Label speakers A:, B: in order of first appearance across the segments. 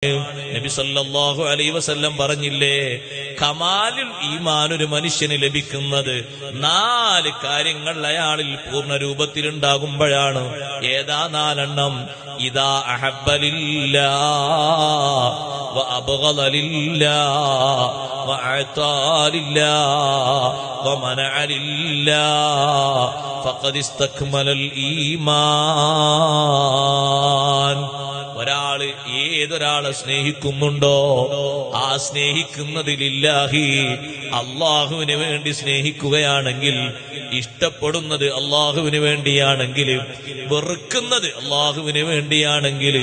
A: നബി സല്ലല്ലാഹു അലൈഹി വസല്ലം പറഞ്ഞില്ലേ, കമാലുൽ ഈമാൻ ഒരു മനുഷ്യന് ലഭിക്കുന്നത് 4 കാര്യങ്ങൾ അയാളിൽ പൂർണ്ണ രൂപത്തിലുണ്ടാകുമ്പോഴാണ്. ഏതാ 4 എണ്ണം? ഇദാ അഹബ്ബ ലില്ലാഹ് വ അബ്ഗള ലില്ലാഹ് വ അഅതാ ലില്ലാഹ് വ മനഅ ലില്ലാഹ് ഫഖദ് ഇസ്തക്മലൽ ഈമാൻ. ഏതൊരാളെ സ്നേഹിക്കുന്നുണ്ടോ ആ സ്നേഹിക്കുന്നത് ലില്ലാഹി, അള്ളാഹുവിന് വേണ്ടി സ്നേഹിക്കുകയാണെങ്കിൽ, ഇഷ്ടപ്പെടുന്നത് അള്ളാഹുവിന് വേണ്ടിയാണെങ്കിൽ, വെറുക്കുന്നത് അള്ളാഹുവിന് വേണ്ടിയാണെങ്കിൽ,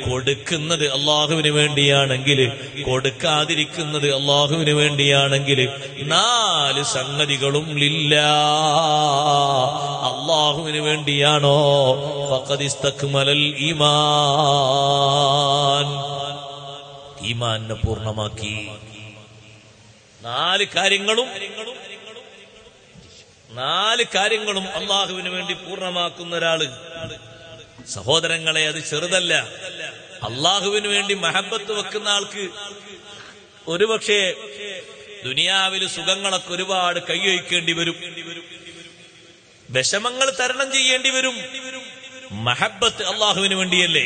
A: കൊടുക്കുന്നത് അള്ളാഹുവിന് വേണ്ടിയാണെങ്കിൽ, കൊടുക്കാതിരിക്കുന്നത് അള്ളാഹുവിന് വേണ്ടിയാണെങ്കിൽ, 4 സംഗതികളും ലില്ലാഹ്, അള്ളാഹുവിന് വേണ്ടിയാണോ, ഫഖദ് ഇസ്തക്മലൽ ഈമാൻ, ഈമാനെ പൂർണ്ണമാക്കി. 4 കാര്യങ്ങളും അള്ളാഹുവിന് വേണ്ടി പൂർണ്ണമാക്കുന്ന ഒരാള്, സഹോദരങ്ങളെ, അത് ചെറുതല്ല. അള്ളാഹുവിന് വേണ്ടി മഹബത്ത് വെക്കുന്ന ആൾക്ക് ഒരുപക്ഷെ ദുനിയാവിൽ സുഖങ്ങളൊക്കെ ഒരുപാട് കൈവയ്ക്കേണ്ടി വരും, വിഷമങ്ങൾ തരണം ചെയ്യേണ്ടി വരും. മഹബത്ത് അള്ളാഹുവിന് വേണ്ടിയല്ലേ.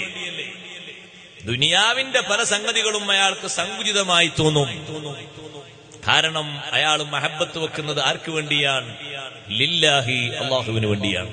A: ദുനിയാവിന്റെ പല സംഗതികളും അയാൾക്ക് സങ്കുചിതമായി തോന്നും. കാരണം അയാൾ മഹബത്ത് വെക്കുന്നത് ആർക്ക് വേണ്ടിയാണ്? ലില്ലാഹി, അള്ളാഹുവിന് വേണ്ടിയാണ്.